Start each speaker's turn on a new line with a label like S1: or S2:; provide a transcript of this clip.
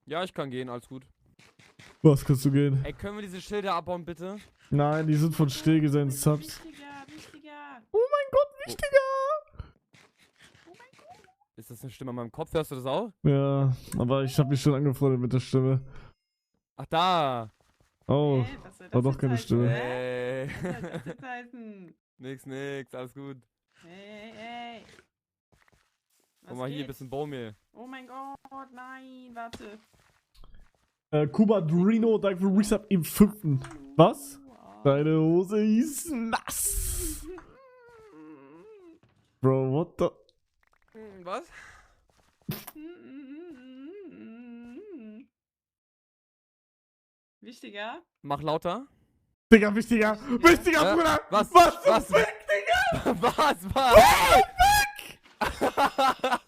S1: Ja, ich kann gehen, alles gut.
S2: Was kannst du gehen?
S1: Ey, können wir diese Schilder abbauen, bitte?
S2: Nein, die sind von Stillgesellen Subs.
S3: Wichtiger.
S2: Oh mein Gott, wichtiger!
S1: Ist das eine Stimme in meinem Kopf? Hörst du das auch?
S2: Ja, aber ich habe mich schon angefreundet mit der Stimme.
S1: Ach, da.
S2: Oh,
S3: Was soll
S2: war
S3: das
S2: doch
S3: jetzt
S2: keine
S3: heißen,
S2: Stimme.
S3: hä?
S1: Ey.
S3: Was soll das jetzt heißen?
S1: Nix, alles gut.
S3: Hey.
S1: Guck mal hier, bisschen Baumehl.
S3: Oh mein Gott, nein, warte.
S2: Kuba Drino, danke für Resub im 5. Was? Deine Hose ist nass. Bro, what the...
S1: Was?
S3: Wichtiger?
S1: Mach lauter.
S2: Digga, wichtiger, Bruder!
S1: Was?
S2: Was zum
S1: Was?
S2: Fick, Digga!
S1: Was?